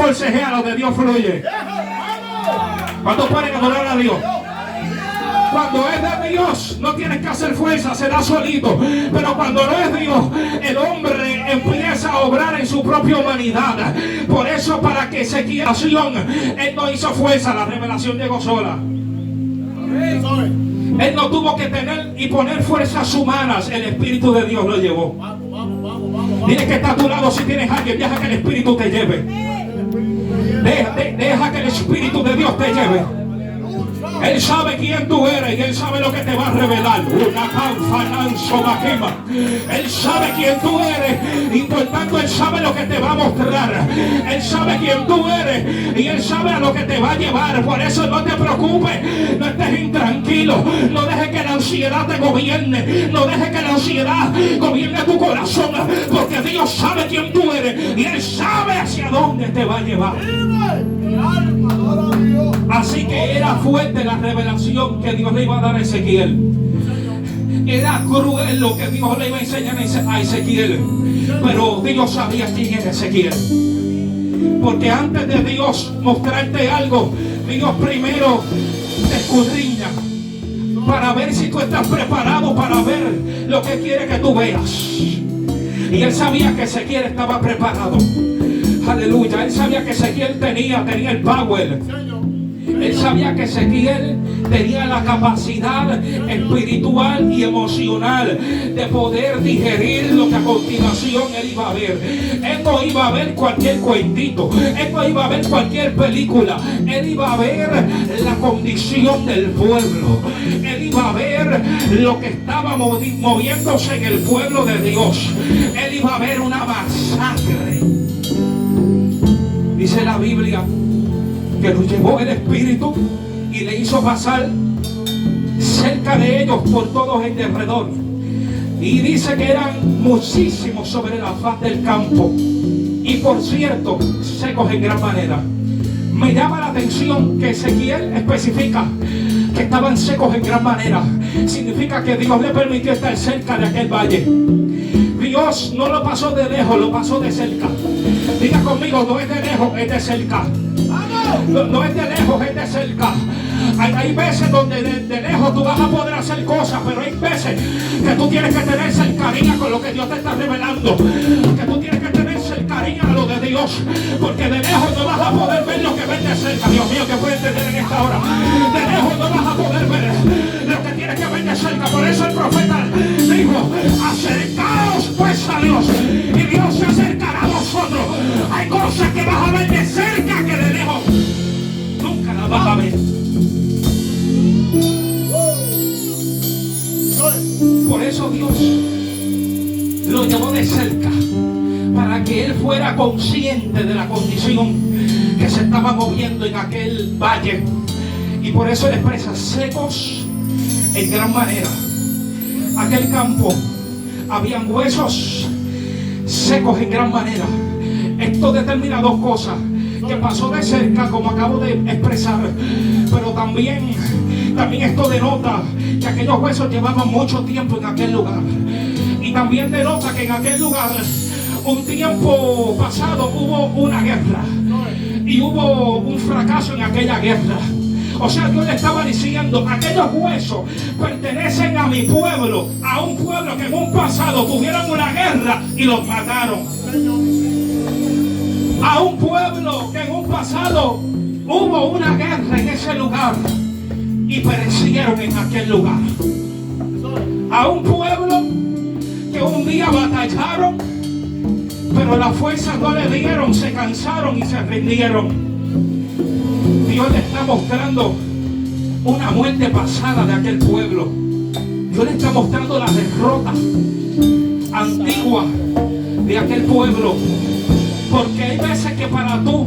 forcejea, lo de Dios fluye. ¿Cuántos pueden adorar a Dios? Cuando es de Dios, no tienes que hacer fuerza, se da solito. Pero cuando no es Dios, el hombre empieza a obrar en su propia humanidad. Por eso, para que se quiera acción, él no hizo fuerza, la revelación llegó sola. Él no tuvo que tener y poner fuerzas humanas, el Espíritu de Dios lo llevó. Dile que está a tu lado, si tienes a alguien, deja que el Espíritu te lleve. Deja que el Espíritu de Dios te lleve. Él sabe quién tú eres y Él sabe lo que te va a revelar. Él sabe quién tú eres y por tanto Él sabe lo que te va a mostrar. Él sabe quién tú eres y Él sabe a lo que te va a llevar. Por eso no te preocupes, no estés intranquilo, no dejes que la ansiedad te gobierne, no dejes que la ansiedad gobierne tu corazón, porque Dios sabe quién tú eres y Él sabe hacia dónde te va a llevar. Así que era fuerte la revelación que Dios le iba a dar a Ezequiel. Era cruel lo que Dios le iba a enseñar a Ezequiel. Pero Dios sabía quién era Ezequiel. Porque antes de Dios mostrarte algo, Dios primero te escudriña para ver si tú estás preparado para ver lo que quiere que tú veas. Y Él sabía que Ezequiel estaba preparado. Aleluya. Él sabía que Ezequiel tenía el power. Él sabía que Ezequiel tenía la capacidad espiritual y emocional de poder digerir lo que a continuación él iba a ver. Él no iba a ver cualquier cuentito, él no iba a ver cualquier película, él iba a ver la condición del pueblo, él iba a ver lo que estaba moviéndose en el pueblo de Dios. Él iba a ver una masacre. Dice la Biblia que lo llevó el Espíritu y le hizo pasar cerca de ellos por todos en derredor. Y dice que eran muchísimos sobre la faz del campo. Y por cierto, secos en gran manera. Me llama la atención que Ezequiel especifica que estaban secos en gran manera. Significa que Dios le permitió estar cerca de aquel valle. Dios no lo pasó de lejos, lo pasó de cerca. Diga conmigo, no es de lejos, es de cerca. No es de lejos, es de cerca. Hay veces donde de lejos tú vas a poder hacer cosas, pero hay veces que tú tienes que tener cercanía con lo que Dios te está revelando. Que tú tienes que tener cercanía a lo de Dios, porque de lejos no vas a poder ver lo que ves de cerca. Dios mío, que puedes entender en esta hora. De lejos no vas a poder ver lo que tienes que ver de cerca. Por eso el profeta dijo: acercaos pues a Dios y Dios se acercará a vosotros. Hay cosas que vas a ver de cerca que de lejos nunca las vas a ver. Por eso Dios lo llevó de cerca, para que él fuera consciente de la condición que se estaba moviendo en aquel valle. Y por eso él expresa: secos en gran manera. Aquel campo habían huesos secos en gran manera. Esto determina dos cosas: que pasó de cerca, como acabo de expresar, pero también esto denota que aquellos huesos llevaban mucho tiempo en aquel lugar. Y también denota que en aquel lugar, un tiempo pasado, hubo una guerra y hubo un fracaso en aquella guerra. O sea, Dios le estaba diciendo: aquellos huesos pertenecen a mi pueblo, a un pueblo que en un pasado tuvieron una guerra y los mataron. A un pueblo que en un pasado hubo una guerra en ese lugar y perecieron en aquel lugar. A un pueblo que un día batallaron, pero las fuerzas no le dieron, se cansaron y se rindieron. Dios le está mostrando una muerte pasada de aquel pueblo. Dios le está mostrando la derrota antigua de aquel pueblo. Porque hay veces que para tú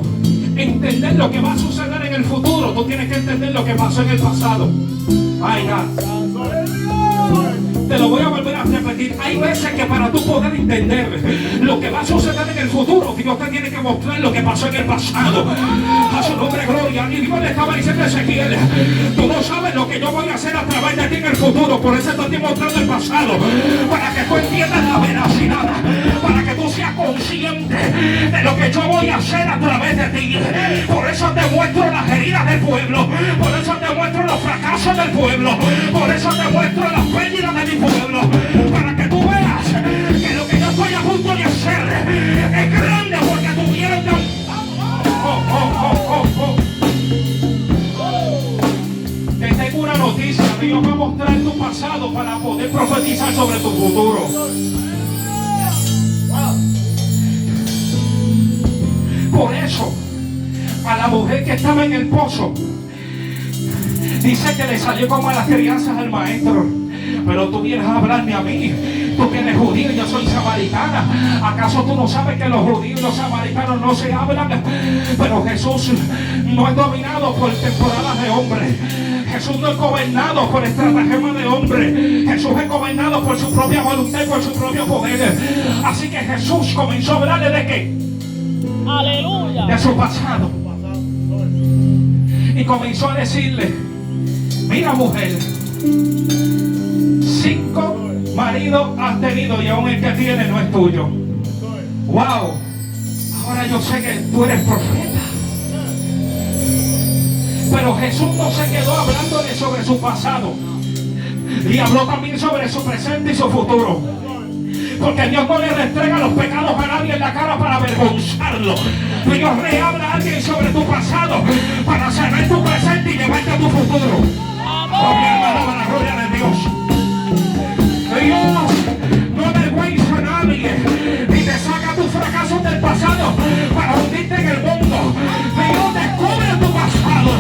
entender lo que va a suceder en el futuro, tú tienes que entender lo que pasó en el pasado. Ay, God. te lo voy a volver a repetir. Hay veces que para tú poder entender lo que va a suceder en el futuro, Dios te tiene que mostrar lo que pasó en el pasado. A su nombre, gloria. Y Dios le estaba diciendo a Ezequiel, tú no sabes lo que yo voy a hacer a través de ti en el futuro. Por eso te estoy mostrando el pasado, para que tú entiendas la veracidad, para que tú seas consciente de lo que yo voy a hacer a través de ti. Por eso te muestro las heridas del pueblo, por eso te muestro los fracasos del pueblo, por eso te muestro las pérdidas de mi pueblo, para que tú veas que lo que yo estoy a punto de hacer es grande, porque tuvieron que... Te tengo una noticia. Dios va a mostrar tu pasado para poder profetizar sobre tu futuro. Por eso, a la mujer que estaba en el pozo, dice que le salió como a las crianzas al maestro. Pero tú vienes a hablarme a mí, tú que eres judío y yo soy samaritana. ¿Acaso tú no sabes que los judíos y los samaritanos no se hablan? Pero Jesús no es dominado por temporadas de hombres. Jesús no es gobernado por estratagema de hombre. Jesús es gobernado por su propia voluntad y por su propio poder. Así que Jesús comenzó a hablarle de qué. Aleluya. De su pasado. Y comenzó a decirle, mira mujer, 5 maridos has tenido y aún el que tiene no es tuyo. Wow. Ahora yo sé que tú eres profeta. Pero Jesús no se quedó hablándole sobre su pasado, y habló también sobre su presente y su futuro. Porque Dios no le restrega los pecados a nadie en la cara para avergonzarlo. Dios le habla a alguien sobre tu pasado para saber tu presente y llevarte a tu futuro. Oh, mi hermano, para la gloria de Dios. Dios no avergüenza a nadie ni te saca tus fracasos del pasado para hundirte en el mundo. Dios descubre tu pasado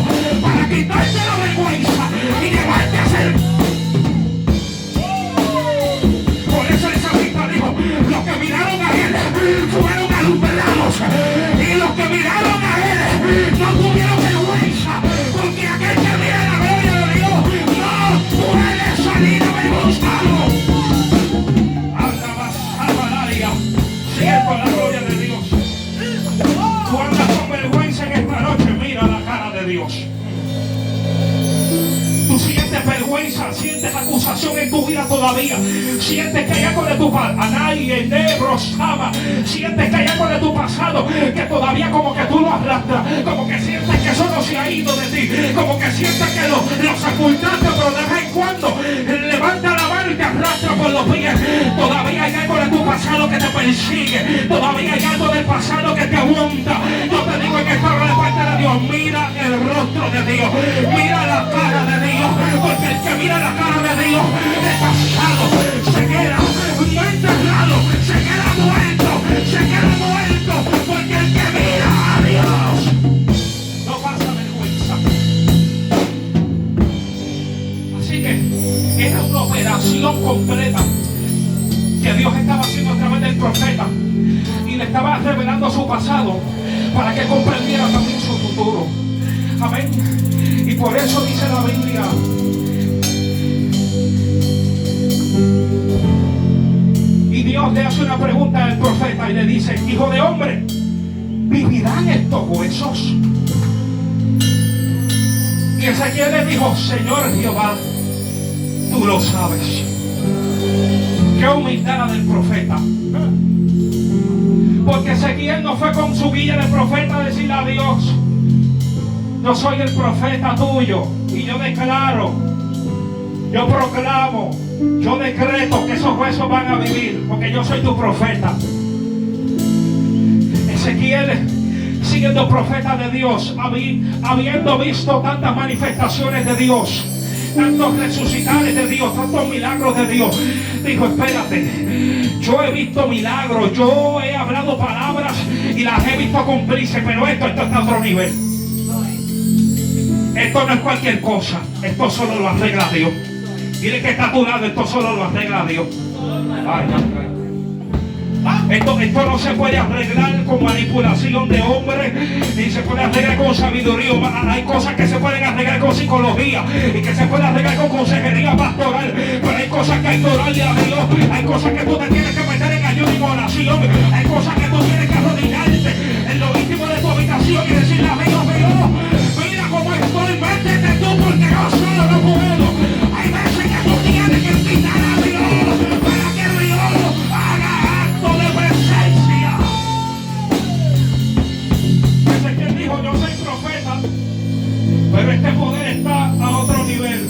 para quitarte la vergüenza y llevarte a ser. Por eso el salmista dijo, los que miraron a él fueron alumbrados, y los que miraron a él no tuvieron vergüenza, porque aquel que mira la gloria de Dios no puede salir avergonzado. Anda más área, sigue con la gloria de Dios. Tú andas con vergüenza en esta noche, mira la cara de Dios. Tú sientes vergüenza, sientes acusación en tu vida todavía. Sientes que hay algo de tu pasado, sientes que hay algo de tu pasado que todavía como que tú lo arrastras, como que sientes que eso no se ha ido de ti, como que sientes que lo sepultaste, pero de vez en cuando levanta la mano y te arrastra por los pies. Todavía hay algo de tu pasado que te persigue, todavía hay algo del pasado que te aguanta. Yo te digo en esta hora de parte de Dios, mira el rostro de Dios, mira la cara de Dios, porque el que mira la cara de Dios, el pasado se queda no enterrado, se queda muerto, porque el que mira a Dios no pasa vergüenza. Así que era una operación completa que Dios estaba haciendo a través del profeta, y le estaba revelando su pasado para que comprendiera también su futuro. Amén. Y por eso dice la Biblia, y Dios le hace una pregunta al profeta y le dice, hijo de hombre, ¿vivirán estos huesos? Y Ezequiel le dijo, Señor Jehová, tú lo sabes. Qué humildad del profeta. Porque Ezequiel no fue con su guía de profeta a decirle a Dios, yo soy el profeta tuyo y yo declaro, yo proclamo, yo decreto que esos huesos van a vivir, porque yo soy tu profeta. Ezequiel, siendo profeta de Dios, habiendo visto tantas manifestaciones de Dios, tantos resucitares de Dios, tantos milagros de Dios, dijo, espérate, yo he visto milagros, yo he hablado palabras y las he visto cumplirse, pero esto está a otro nivel. Esto no es cualquier cosa, esto solo lo arregla Dios. Dile que está a tu lado, esto solo lo arregla Dios. Esto no se puede arreglar con manipulación de hombres. y se puede arreglar con sabiduría. Hay cosas que se pueden arreglar con psicología y que se pueden arreglar con consejería pastoral, pero hay cosas que hay que orarle a Dios. Hay cosas que tú te tienes que meter en ayuno y oración. Hay cosas que tú tienes que arrodillarte en lo íntimo de tu habitación y decirle a Dios, mira cómo estoy, métete tú porque yo solo no puedo. Hay veces que tú tienes que invitar a Dios para que Dios haga acto de presencia. Ese es quien dijo, yo soy profeta, pero este poder está a otro nivel.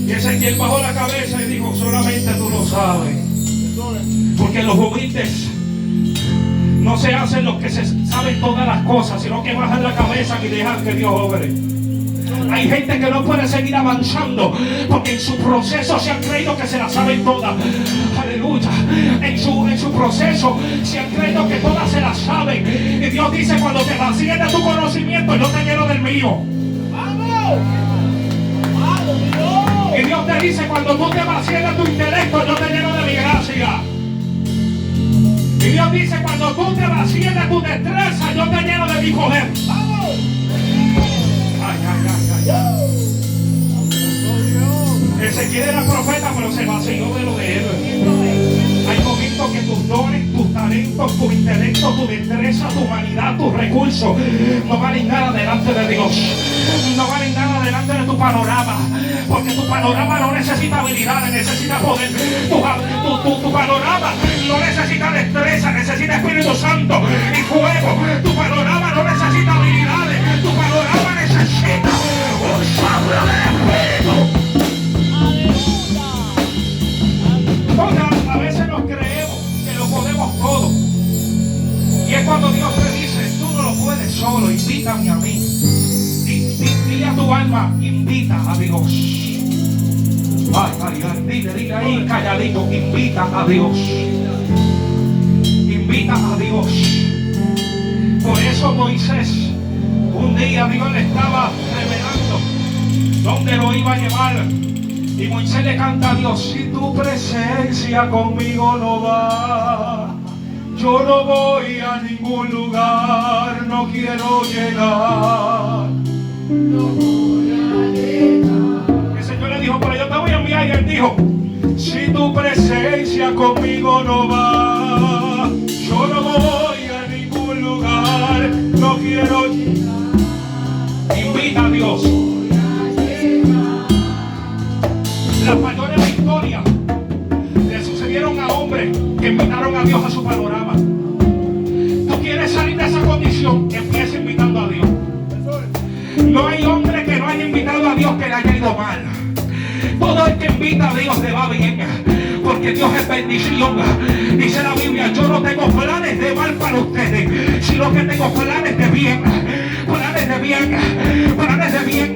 Y ese es quien bajó la cabeza y dijo, solamente tú lo sabes. Porque los humildes no se hacen los que se saben todas las cosas, sino que bajan la cabeza y dejan que Dios obre. Hay gente que no puede seguir avanzando porque en su proceso se han creído que se la saben todas. Aleluya. En su proceso se han creído que todas se la saben. Y Dios dice, cuando te vacíes de tu conocimiento, yo te lleno del mío. Y Dios te dice, cuando tú te vacíes de tu intelecto, yo te lleno de mi gracia. Y Dios dice, cuando tú te vacíes de tu destreza, yo te lleno de mi poder. Ezequiel era profeta, pero se vació de lo de él. Hay momentos que tus dones, tus talentos, tu intelecto, tu destreza, tu humanidad, tus recursos no valen nada delante de Dios. No valen nada delante de tu panorama. Porque tu panorama no necesita habilidades, necesita poder. Tu panorama no necesita destreza, necesita Espíritu Santo y fuego. Tu panorama no necesita habilidades. Tu panorama necesita un soplo del Espíritu. A veces nos creemos que lo podemos todo. Y es cuando Dios te dice, tú no lo puedes solo, invítame a mí. Dile a tu alma, invita a Dios. Dile ahí calladito, invita a Dios. Invita a Dios. Por eso Moisés, un día Dios le estaba revelando dónde lo iba a llevar. Y Moisés le canta a Dios, si tu presencia conmigo no va, yo no voy a ningún lugar, no quiero llegar. No voy a llegar. El Señor le dijo, pero yo te voy a enviar. Y él dijo, si tu presencia conmigo no va, yo no voy a ningún lugar, no quiero llegar. Invita a Dios. Las mayores victorias le sucedieron a hombres que invitaron a Dios a su panorama. Tú quieres salir de esa condición, empieza invitando a Dios. No hay hombre que no haya invitado a Dios que le haya ido mal. Todo el que invita a Dios le va bien, porque Dios es bendición. Dice la Biblia, yo no tengo planes de mal para ustedes, sino que tengo planes de bien. Planes de bien, planes de bien,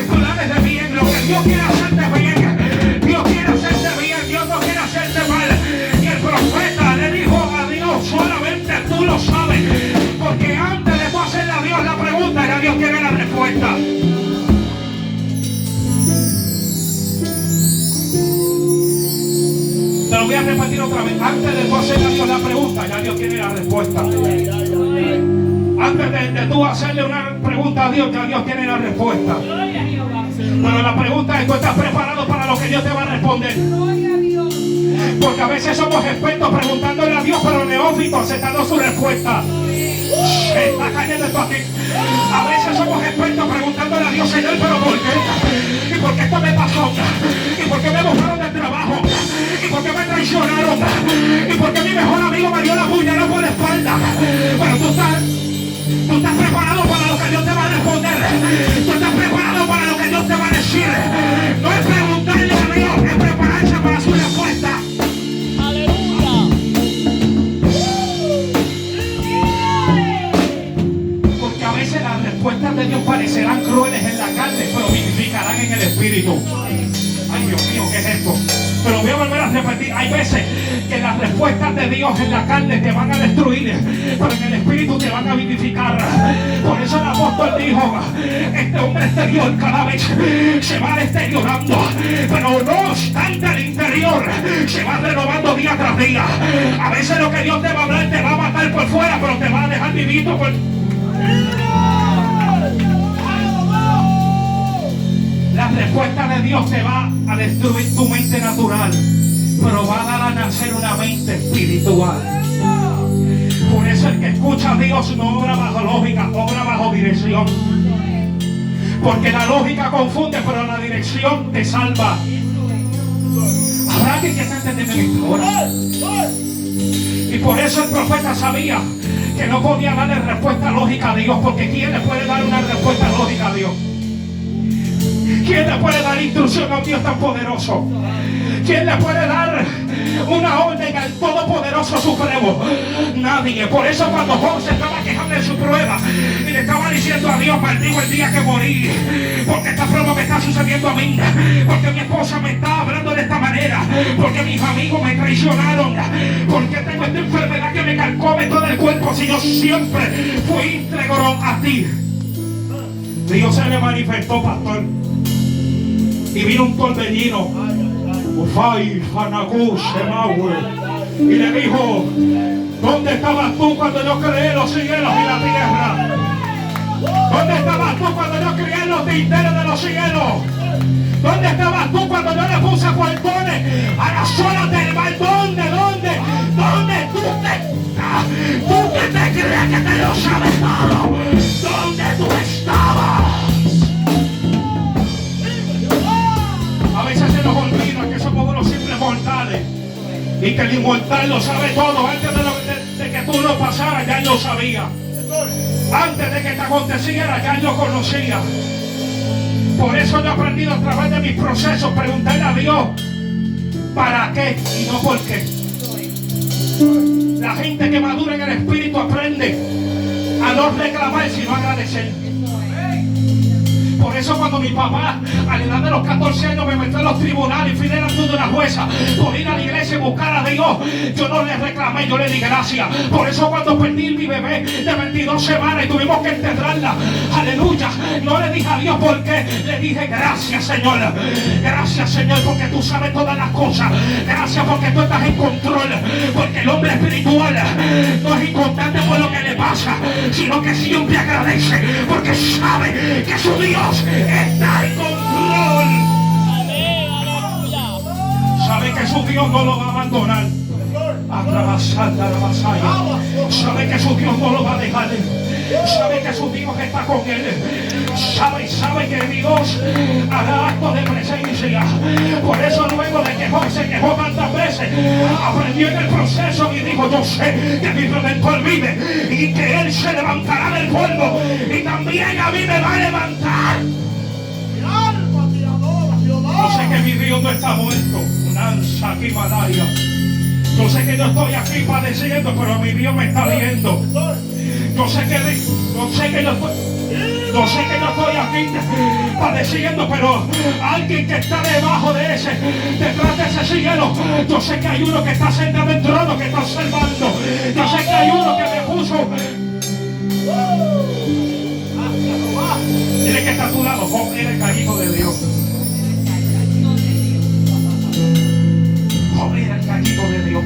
planes de bien. Lo que Dios quiere hacerte bien, Dios quiere hacerte bien, Dios no quiere hacerte mal. Y el profeta le dijo a Dios, solamente tú lo sabes, porque antes de tú hacerle a Dios la pregunta, ya Dios tiene la respuesta. Te lo voy a repetir otra vez. Antes de tú hacerle a Dios la pregunta, ya Dios tiene la respuesta. Antes de tú hacerle una pregunta a Dios, ya Dios tiene la respuesta. Pero la pregunta es, ¿tú estás preparado para lo que Dios te va a responder? Porque a veces somos expertos preguntándole a Dios, pero neófitos aceptando su respuesta. Se está cayendo esto aquí. A veces somos expertos preguntándole a Dios, Señor, pero ¿por qué? ¿Y por qué esto me pasó? ¿Y por qué me botaron del trabajo? ¿Y por qué me traicionaron? ¿Y por qué mi mejor amigo me dio la puñalada por la espalda? Pero tú estás preparado para lo que Dios te va a responder. Tú estás preparado para lo que Dios te va a decir. No es preguntarle a Dios, es prepararse para su respuesta. Aleluya. Porque a veces las respuestas de Dios parecerán crueles en la carne, pero vivificarán en el espíritu. Ay, Dios mío, ¿qué es esto? Pero voy a volver a repetir. Hay veces que las respuestas de Dios en la carne te van a destruir, pero en el espíritu te van a vivificar. Por eso el apóstol dijo, este hombre exterior cada vez se va deteriorando, pero no obstante el interior se va renovando día tras día. A veces lo que Dios te va a hablar te va a matar por fuera, pero te va a dejar vivito por... La respuesta de Dios te va a destruir tu mente natural, pero va a dar a nacer una mente espiritual. Por eso el que escucha a Dios no obra bajo lógica, obra bajo dirección. Porque la lógica confunde, pero la dirección te salva. Habrá alguien que está entendiendo esto ahora. Y por eso el profeta sabía que no podía darle respuesta lógica a Dios, porque ¿quién le puede dar una respuesta lógica a Dios? ¿Quién le puede dar instrucción a un Dios tan poderoso? ¿Quién le puede dar una orden al Todopoderoso Supremo? Nadie. Por eso cuando Job se estaba quejando de su prueba y le estaba diciendo a Dios: maldigo el día que morí, porque esta prueba me está sucediendo a mí, porque mi esposa me está hablando de esta manera, porque mis amigos me traicionaron, porque tengo esta enfermedad que me carcome todo el cuerpo, si yo siempre fui íntegro a ti. Dios se le manifestó, pastor, y vino un torbellino, y le dijo: ¿dónde estabas tú cuando yo creé los cielos y la tierra? ¿Dónde estabas tú cuando yo creé los dinteles de los cielos? ¿Dónde estabas tú cuando yo le puse portones a las olas del mar? ¿Dónde tú que te crees que te lo sabes todo? ¿Dónde tú estabas? A veces se nos olvida que somos unos simples mortales y que el inmortal lo sabe todo. Antes de que tú lo pasaras, ya él lo sabía. Antes de que te aconteciera, ya él lo conocía. Por eso yo he aprendido a través de mis procesos preguntarle a Dios ¿para qué? Y no por qué. La gente que madura en el espíritu aprende a no reclamar sino agradecer. Por eso cuando mi papá a la edad de los 14 años me metió en los tribunales y fui delante de una jueza por ir a la iglesia y buscar a Dios, yo no le reclamé, yo le di gracias. Por eso cuando perdí mi bebé de 22 semanas y tuvimos que enterrarla, aleluya, no le dije a Dios por qué, le dije gracias Señor, porque tú sabes todas las cosas, gracias porque tú estás en control, porque el hombre espiritual no es inconstante por lo que le pasa, sino que siempre agradece, porque sabe que su Dios está en control. Sabe que su Dios no lo va a abandonar. Sabe que su Dios no lo va a dejar. Sabe que su Dios está con él. Sabe que Dios hará actos de presencia. Por eso luego de que Job se quejó tantas veces, aprendió en el proceso y dijo: yo sé que mi Redentor vive y que él se levantará del polvo y también a mí me va a levantar. Yo sé que mi Dios no está muerto. Aquí Malaya. Yo sé que yo estoy aquí padeciendo, pero mi Dios me está viendo. Yo sé que yo estoy aquí padeciendo, pero alguien que está debajo de detrás de ese cielo, yo sé que hay uno que está sentado en el trono, que está observando. Yo sé que hay uno que me puso. Dile que está a tu lado, Job era el cariño de Dios. Job era el cariño de Dios.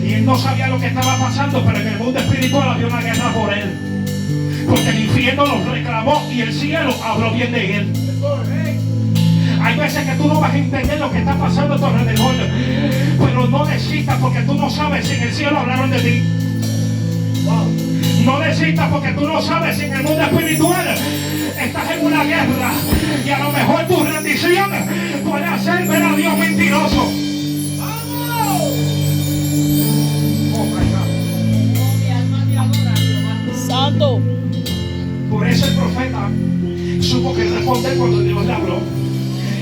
Y él no sabía lo que estaba pasando, pero en el mundo espiritual había una guerra por él. Porque el infierno lo reclamó y el cielo habló bien de él. Hay veces que tú no vas a entender lo que está pasando a tu alrededor, pero no desistas porque tú no sabes si en el cielo hablaron de ti. No desistas porque tú no sabes si en el mundo espiritual estás en una guerra y a lo mejor tu rendición puede hacer ver a Dios mentiroso. Santo. Por eso el profeta supo que responder cuando Dios le habló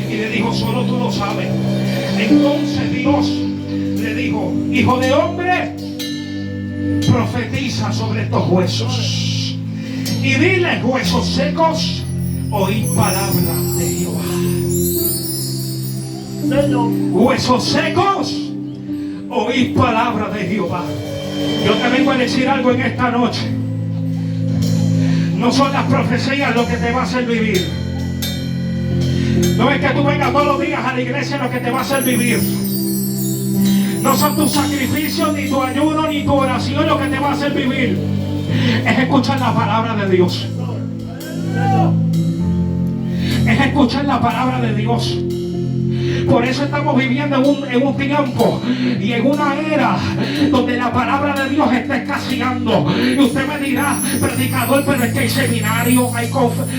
y le dijo: solo tú lo sabes. Entonces Dios le dijo: hijo de hombre, profetiza sobre estos huesos y dile: huesos secos, oíd palabra de Jehová. Huesos secos, oíd palabra de Jehová. Yo te vengo a decir algo en esta noche. No son las profecías lo que te va a hacer vivir. No es que tú vengas todos los días a la iglesia lo que te va a hacer vivir. No son tus sacrificios, ni tu ayuno, ni tu oración lo que te va a hacer vivir. Es escuchar la palabra de Dios. Es escuchar la palabra de Dios. Por eso estamos viviendo en un tiempo y en una era donde la palabra de Dios está escaseando. Y usted me dirá, predicador, pero es que hay seminarios, hay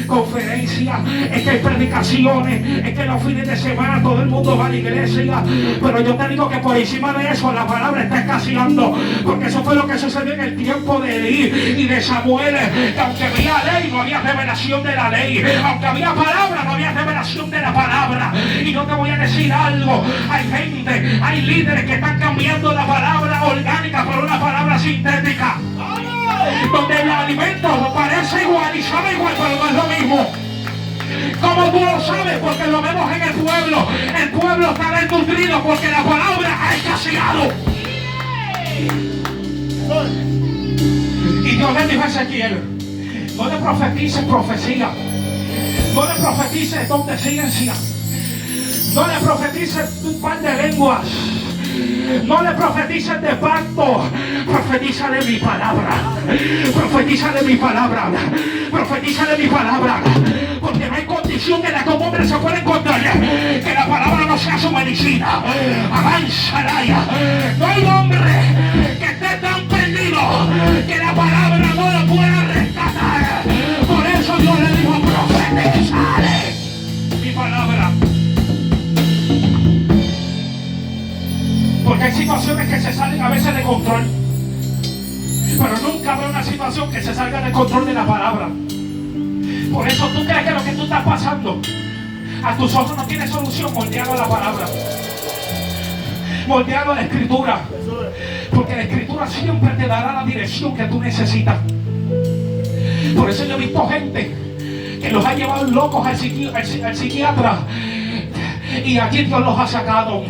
conferencias, es que hay predicaciones, es que los fines de semana todo el mundo va a la iglesia. Pero yo te digo que por encima de eso la palabra está escaseando, porque eso fue lo que sucedió en el tiempo de Elí y de Samuel, que aunque había ley, no había revelación de la ley, aunque había palabra, no había revelación de la palabra. Y yo te voy a decir algo, hay gente, hay líderes que están cambiando la palabra orgánica por una palabra sintética, donde el alimento parece igual y sabe igual, pero no es lo mismo. ¿Cómo tú lo sabes? Porque lo vemos en el pueblo. El pueblo está desnutrido porque la palabra ha escaseado. Y Dios le dijo a Ezequiel, no le profetices profecía, no le profetices don de ciencia, no le profetices un par de lenguas, no le profetices de pacto, profetízale mi palabra, profetízale mi palabra, profetízale mi palabra, porque no hay condición en la que un hombre se pueda encontrar que la palabra no sea su medicina. Avanza, no hay hombre que esté tan perdido que la palabra no lo pueda rescatar. Por eso Dios le dijo, profetizale mi palabra. Porque hay situaciones que se salen a veces de control, pero nunca habrá una situación que se salga de control de la palabra. Por eso tú crees que lo que tú estás pasando a tus ojos no tiene solución. Moldeado a la palabra, moldeado a la escritura, porque la escritura siempre te dará la dirección que tú necesitas. Por eso yo he visto gente que los ha llevado locos al psiquiatra y allí Dios los ha sacado.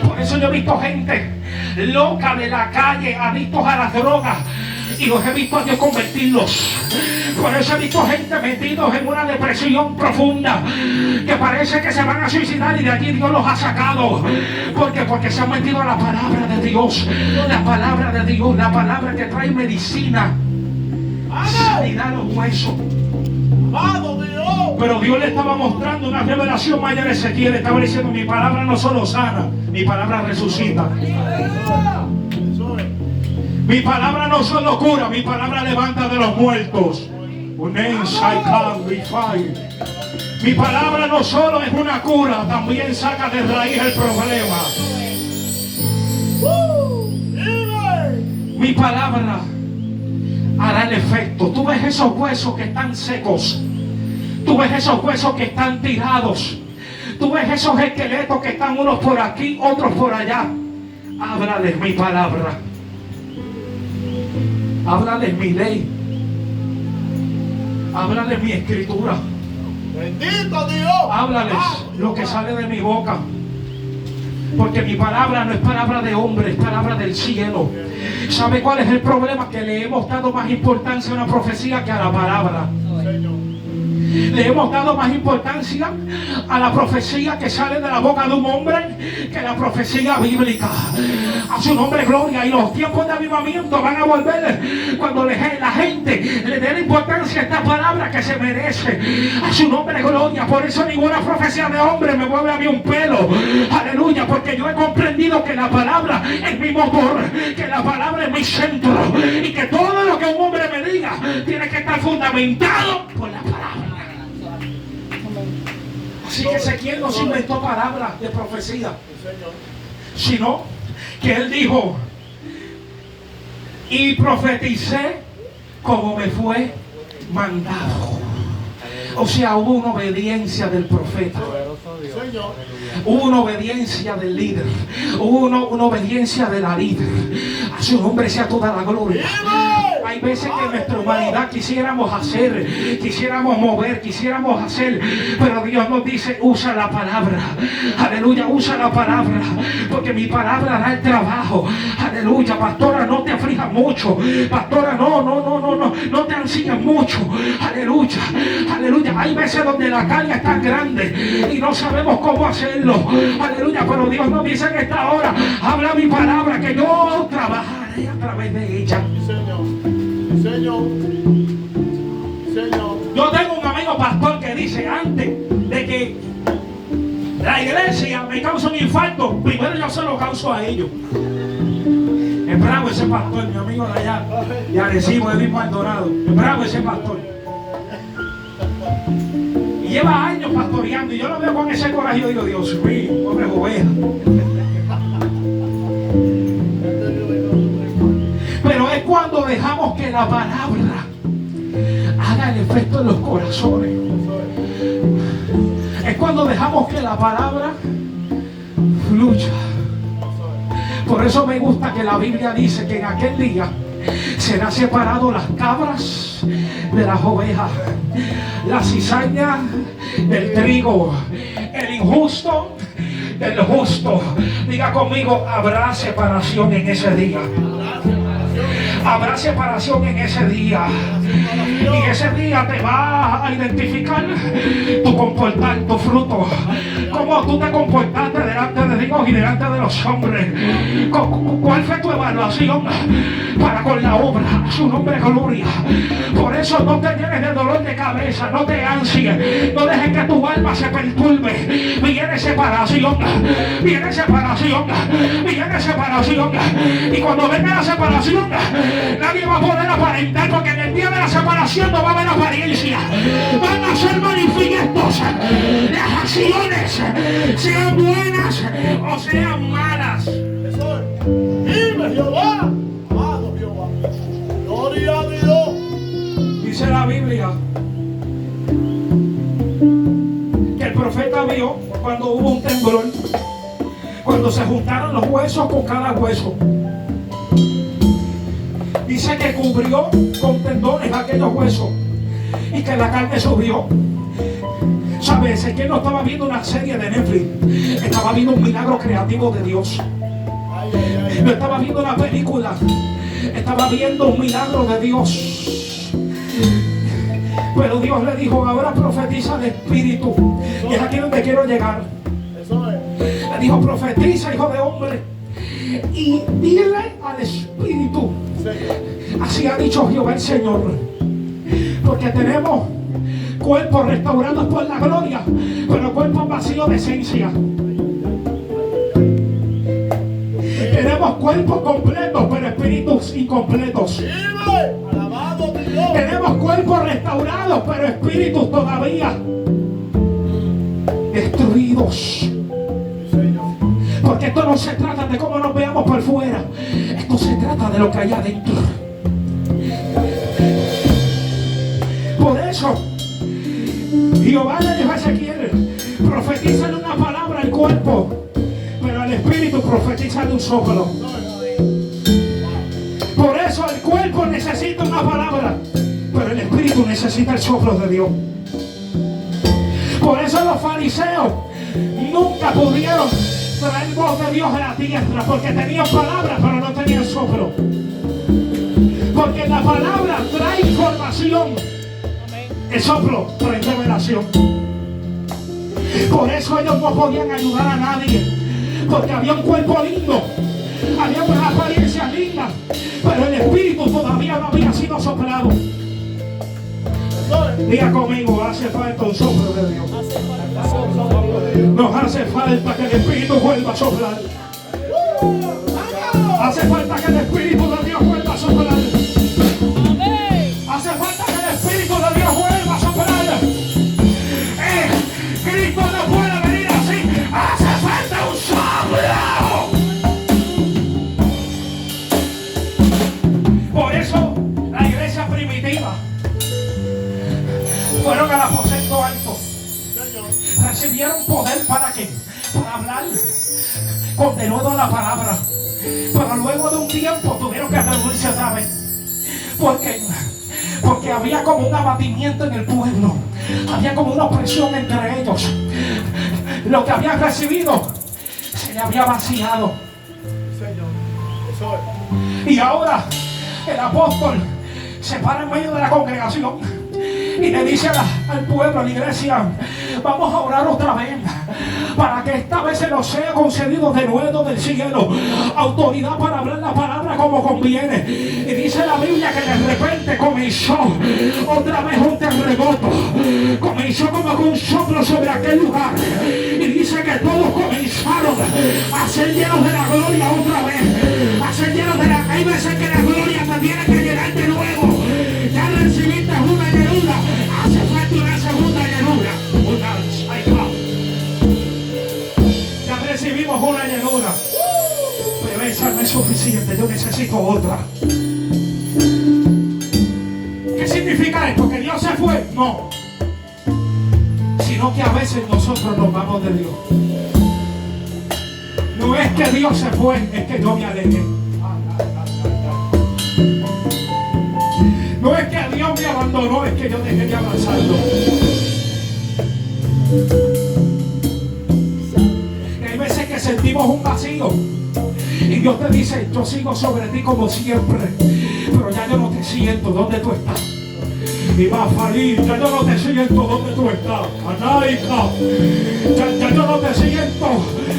Por eso yo he visto gente loca de la calle, adictos a las drogas, y los he visto a Dios convertirlos. Por eso he visto gente metidos en una depresión profunda, que parece que se van a suicidar, y de allí Dios los ha sacado. Porque se han metido a la palabra de Dios. La palabra de Dios, la palabra que trae medicina, sanidad a los huesos. Pero Dios le estaba mostrando una revelación mayor a Ezequiel. Estaba diciendo, mi palabra no solo sana, mi palabra resucita. Mi palabra no solo cura, mi palabra levanta de los muertos. Mi palabra no solo es una cura, también saca de raíz el problema. Mi palabra hará el efecto. Tú ves esos huesos que están secos, tú ves esos huesos que están tirados, tú ves esos esqueletos que están unos por aquí, otros por allá. Háblales mi palabra, háblales mi ley, háblales mi escritura. Bendito Dios. Háblales lo que sale de mi boca, porque mi palabra no es palabra de hombre, es palabra del cielo. ¿Sabe cuál es el problema? Que le hemos dado más importancia a una profecía que a la palabra. Le hemos dado más importancia a la profecía que sale de la boca de un hombre que la profecía bíblica. A su nombre gloria. Y los tiempos de avivamiento van a volver cuando la gente le dé la importancia a esta palabra que se merece. A su nombre gloria. Por eso ninguna profecía de hombre me mueve a mí un pelo. Aleluya. Porque yo he comprendido que la palabra es mi motor, que la palabra es mi centro, y que todo lo que un hombre me diga tiene que estar fundamentado por la palabra. Así que Ezequiel no se inventó palabras de profecía, sino que él dijo, y profeticé como me fue mandado. O sea, hubo una obediencia del profeta, hubo una obediencia del líder, hubo una obediencia de la líder. A su nombre sea toda la gloria. Hay veces que en nuestra humanidad quisiéramos hacer, quisiéramos mover, quisiéramos hacer, pero Dios nos dice, usa la palabra. Aleluya, usa la palabra, porque mi palabra hará el trabajo. Aleluya, pastora, no te aflijas mucho. Pastora, no no te ansíen mucho. Aleluya, aleluya. Hay veces donde la carga es tan grande y no sabemos cómo hacerlo. Aleluya, pero Dios nos dice en esta hora, habla mi palabra que yo trabajaré a través de ella. Señor. Yo tengo un amigo pastor que dice, antes de que la iglesia me cause un infarto, primero yo se lo causo a ellos. Es bravo ese pastor, mi amigo de allá, de Arecibo, de mismo Maldonado. Es bravo ese pastor. Y lleva años pastoreando y yo lo veo con ese coraje y yo digo, Dios mío, pobre oveja. Pero es cuando dejamos que la palabra haga el efecto en los corazones. Es cuando dejamos que la palabra fluya. Por eso me gusta que la Biblia dice que en aquel día serán separados las cabras de las ovejas, la cizaña del trigo, el injusto del justo. Diga conmigo, habrá separación en ese día. Habrá separación en ese día. Y ese día te va a identificar tu comportar, tu fruto. Cómo tú te comportaste delante de Dios y delante de los hombres. ¿Cuál fue tu evaluación para con la obra? Su nombre es gloria. Por eso no te llenes de dolor de cabeza, no te ansies, no dejes que tu alma se perturbe. Viene separación, viene separación, viene separación. Y cuando venga la separación, nadie va a poder aparentar, porque en el día de la separación no va a haber apariencia. Van a ser manifiestos las acciones, sean buenas o sean malas. Eso es. Vive Jehová. Amado Jehová. Gloria a Dios. Dice la Biblia que el profeta vio cuando hubo un temblor, cuando se juntaron los huesos con cada hueso. Dice que cubrió con tendones aquellos huesos y que la carne subió. ¿Sabes? Es que no estaba viendo una serie de Netflix, estaba viendo un milagro creativo de Dios. No estaba viendo una película, estaba viendo un milagro de Dios. Pero Dios le dijo, ahora profetiza el Espíritu. Y es aquí donde quiero llegar. Le dijo, profetiza, hijo de hombre, y dile al Espíritu, así ha dicho Jehová el Señor, porque tenemos cuerpos restaurados por la gloria, pero cuerpos vacíos de esencia. Tenemos cuerpos completos, pero espíritus incompletos. Tenemos cuerpos restaurados, pero espíritus todavía destruidos. Porque esto no se trata de cómo nos veamos por fuera, esto se trata de lo que hay adentro. Por eso Jehová le dijo a Ezequiel, profetízale una palabra al cuerpo, pero al espíritu profetízale un soplo. Por eso el cuerpo necesita una palabra, pero el espíritu necesita el soplo de Dios. Por eso los fariseos nunca pudieron traer voz de Dios a la tierra, porque tenían palabra pero no tenían soplo. Porque la palabra trae información, el soplo trae revelación. Por eso ellos no podían ayudar a nadie, porque había un cuerpo lindo, había una apariencia linda, pero el espíritu todavía no había sido soplado. Diga conmigo, hace falta un soplo de Dios. Nos hace falta que el Espíritu vuelva a soplar. Hace falta que el Espíritu de Dios vuelva a soplar. Hace falta que el Espíritu de Dios vuelva a soplar. Cristo no puede venir así. Hace falta un soplo. Por eso la iglesia primitiva fueron al aposento alto. Recibieron poder para qué? Para hablar con denuedo a la palabra. Pero luego de un tiempo tuvieron que reunirse otra vez. ¿Por qué? Porque había como un abatimiento en el pueblo. Había como una opresión entre ellos. Lo que habían recibido se le había vaciado. Y ahora el apóstol se para en medio de la congregación y le dice al pueblo, a la iglesia: vamos a orar otra vez para que esta vez se nos sea concedido de nuevo del cielo autoridad para hablar la palabra como conviene. Y dice la Biblia que de repente comenzó otra vez un terremoto, comenzó como que un soplo sobre aquel lugar, y dice que todos comenzaron a ser llenos de la gloria otra vez, a ser llenos de la... Hay veces que la gloria te tiene que llenar de nuevo. Ya recibiste una llenura, hace falta una segunda llenura. Ya recibimos una llenura, pero esa no es suficiente. Yo necesito otra. ¿Qué significa esto? ¿Que Dios se fue? No, sino que a veces nosotros nos vamos de Dios. No es que Dios se fue, es que yo me alejé. No es que Dios me abandonó, es que yo dejé de avanzarlo. Y hay veces que sentimos un vacío y Dios te dice: yo sigo sobre ti como siempre, pero ya yo no te siento. ¿Dónde tú estás? Y va a salir: ya yo no te siento. ¿Dónde tú estás? Anaika. Ya yo no te siento.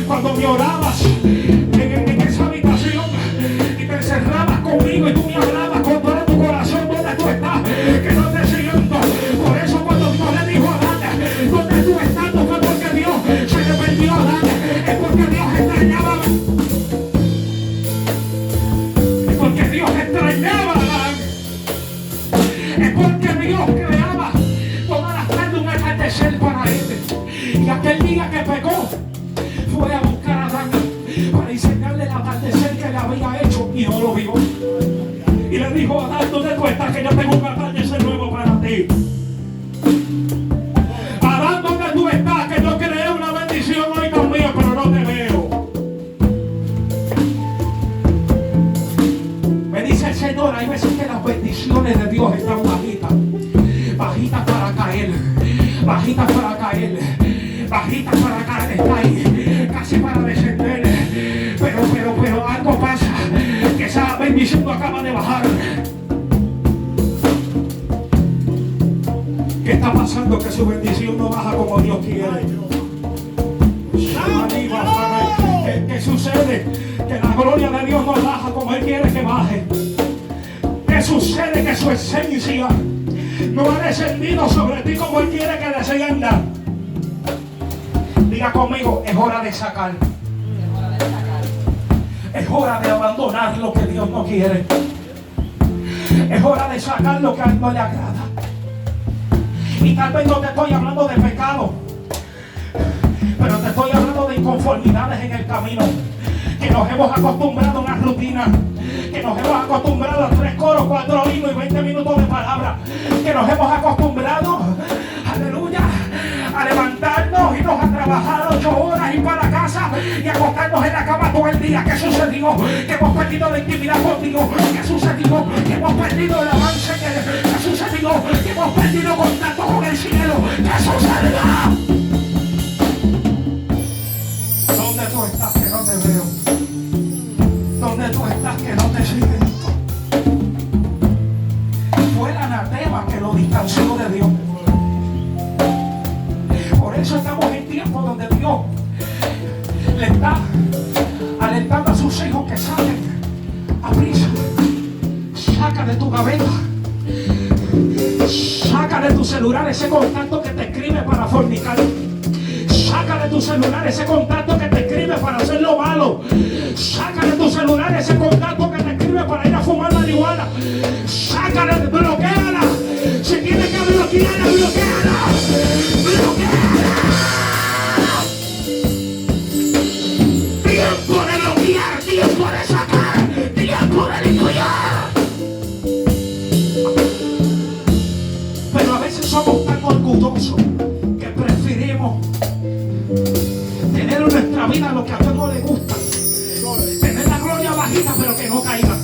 Cuando me orabas en esa habitación y te encerrabas conmigo y tú me hablabas con todo tu corazón, ¿dónde tú estás? Que no te siento. Por eso cuando Dios le dijo a Adán: ¿dónde tú estás? No fue porque Dios se le perdió a Adán, es porque Dios extrañaba. Es porque Dios extrañaba a Adán. Es porque Dios creaba todas las tardes un atardecer para él. Y aquel día que pecó, fue a buscar a Adán para enseñarle el atardecer que le había hecho, y no lo vio. Y le dijo: Adán, ¿dónde tú estás? Que yo tengo un atardecer nuevo para ti. Adán, ¿dónde tú estás? Que yo creé una bendición hoy también, pero no te veo. Me dice el Señor: hay veces que las bendiciones de Dios están bajitas, bajitas para caer, bajitas para caer, bajitas para caer. Está ahí, casi para descender. Pero algo pasa, que esa bendición no acaba de bajar. ¿Qué está pasando? Que su bendición no baja como Dios quiere. ¿Qué sucede? Que la gloria de Dios no baja como Él quiere que baje. ¿Qué sucede? Que su esencia no ha descendido sobre ti como Él quiere que descienda. Diga conmigo: es hora de sacar. Es hora de abandonar lo que Dios no quiere. Es hora de sacar lo que a Él no le agrada. Y tal vez no te estoy hablando de pecado, pero te estoy hablando de inconformidades en el camino. Que nos hemos acostumbrado a una rutina, que nos hemos acostumbrado a 3 coros, 4 himnos y 20 minutos de palabra, que nos hemos acostumbrado, aleluya, a levantarnos, irnos a trabajar 8 horas, ir para la casa y acostarnos en la cama todo el día. ¿Qué sucedió? Que hemos perdido la intimidad con Dios. ¿Qué sucedió? Que hemos perdido el avance. ¿Qué sucedió? Que hemos perdido contacto con el cielo. ¿Qué sucedió? ¿Dónde tú estás que no te veo? ¿Dónde tú estás que no te siento? Fue el anatema que lo distanció de Dios. Por eso estamos en tiempos donde Dios le está alentando a sus hijos que saquen a prisa. Saca de tu gaveta, saca de tu celular ese contacto que te escribe para fornicar. Saca de tu celular ese contacto que te escribe para hacer lo malo. Saca de tu celular ese contacto que te escribe para ir a fumar marihuana. Sácala, bloqueala. Si tienes que bloquearla, bloqueala. Bloqueala. Tiempo de bloquear, tiempo de sacar, tiempo de limpiar. Pero a veces somos tan orgullosos que preferimos tener en nuestra vida lo que a Dios no le gusta. Tener la gloria bajita pero que no caiga.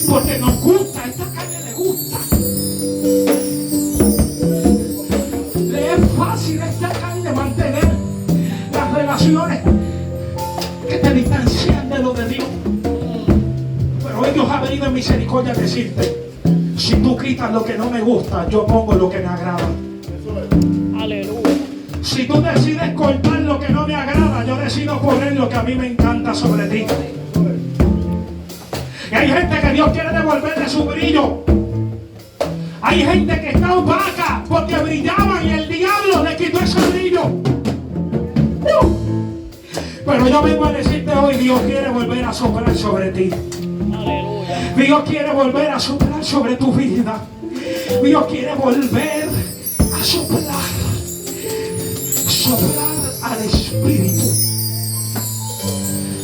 Porque nos gusta, esta carne le gusta. Le es fácil a esta carne mantener las relaciones que te distancian de lo de Dios. Pero hoy Dios ha venido en misericordia a decirte: Si tú quitas lo que no me gusta, yo pongo lo que me agrada. Eso es. Aleluya. Si tú decides cortar lo que no me agrada, yo decido poner lo que a mí me encanta sobre ti. Eso es. Y hay gente que Dios quiere devolverle su brillo. Hay gente que está opaca porque brillaban y el diablo le quitó ese brillo. Pero yo vengo a decirte hoy, Dios quiere volver a soplar sobre ti. Aleluya. Dios quiere volver a soplar sobre tu vida. Dios quiere volver a soplar. Soplar al Espíritu.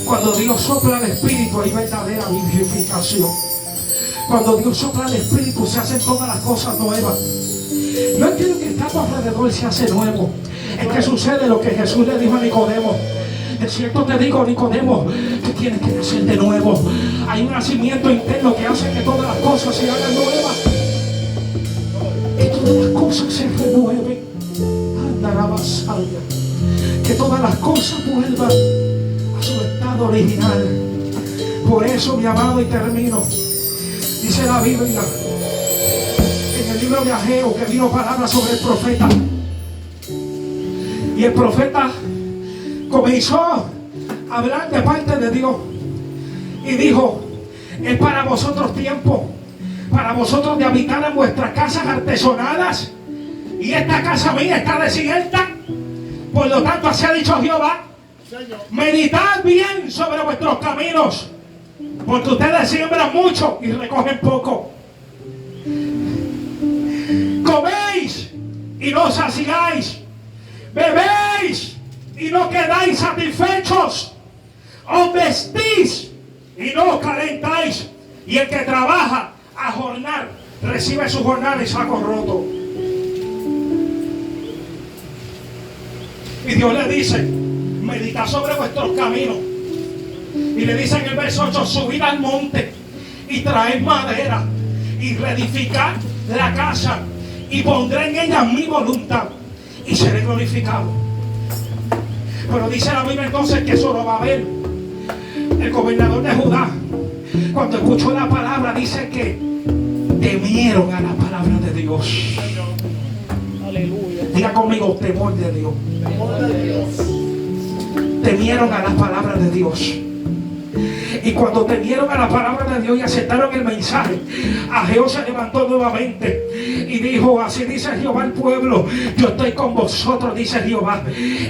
Cuando Dios sopla al Espíritu hay verdadera vivificación. Cuando Dios sopla al Espíritu se hacen todas las cosas nuevas. No es que lo que está a tu alrededor se hace nuevo. Es que sucede lo que Jesús le dijo a Nicodemo. De cierto te digo, Nicodemo, que tienes que nacer de nuevo. Hay un nacimiento interno que hace que todas las cosas se hagan nuevas. Que todas las cosas se renueven. Andará más salga. Que todas las cosas vuelvan a su estado original. Por eso, mi amado, y termino. Dice la Biblia, en el libro de Ageo, que vino palabra sobre el profeta. Y el profeta comenzó a hablar de parte de Dios. Y dijo, es para vosotros tiempo, para vosotros de habitar en vuestras casas artesonadas. Y esta casa mía está desierta. Por lo tanto, así ha dicho Jehová, Señor. meditad bien sobre vuestros caminos, porque ustedes siembran mucho y recogen poco. Coméis y no saciáis. Bebéis y no quedáis satisfechos. Os vestís y no os calentáis. Y el que trabaja a jornal recibe su jornal y saco roto. Y Dios le dice, meditad sobre vuestros caminos. Y le dice en el verso 8, subid al monte y traed madera y reedificad la casa y pondré en ella mi voluntad y seré glorificado. Pero dice la Biblia entonces que Zorobabel, el gobernador de Judá, cuando escuchó la palabra, dice que temieron a la palabra de Dios. Aleluya. Diga conmigo, temor de Dios. Temor de Dios. Temieron a la palabra de Dios. Y cuando temieron a la palabra de Dios y aceptaron el mensaje, Ageo se levantó nuevamente y dijo, así dice Jehová al pueblo, yo estoy con vosotros, dice Jehová.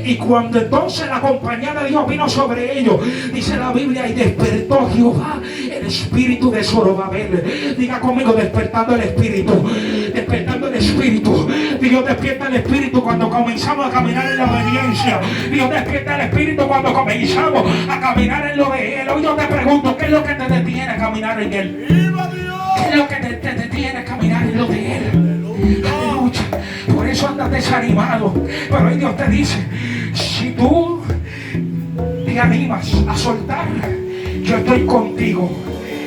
Y cuando entonces la compañía de Dios vino sobre ellos, dice la Biblia, y despertó Jehová el espíritu de Zorobabel. Diga conmigo, despertando el espíritu. Despertando el espíritu. Dios despierta el espíritu cuando comenzamos a caminar en la obediencia. Dios despierta el espíritu cuando comenzamos a caminar en lo de Él. Hoy yo te pregunto, ¿qué es lo que te detiene a caminar en Él? ¡Viva Dios! ¿Qué es lo que te detiene a caminar en lo de Él? Aleluya. Por eso andas desanimado. Pero hoy Dios te dice, si tú te animas a soltar, yo estoy contigo.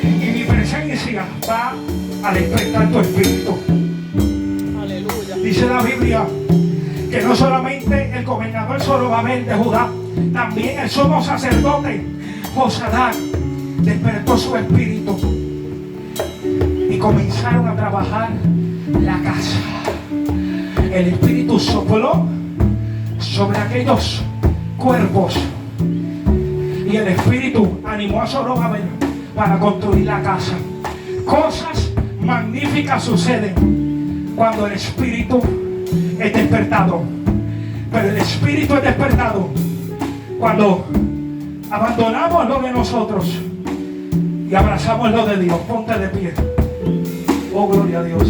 Y mi presencia va a despertar tu espíritu. Aleluya. Dice la Biblia que no solamente el gobernador Zorobabel de Judá, también el sumo sacerdote Josadán despertó su espíritu y comenzaron a trabajar la casa. El espíritu sopló sobre aquellos cuerpos y el espíritu animó a Zorobabel para construir la casa. Cosas magníficas suceden cuando el espíritu es despertado. Pero el espíritu es despertado cuando abandonamos lo de nosotros y abrazamos lo de Dios. Ponte de pie. Oh, gloria a Dios.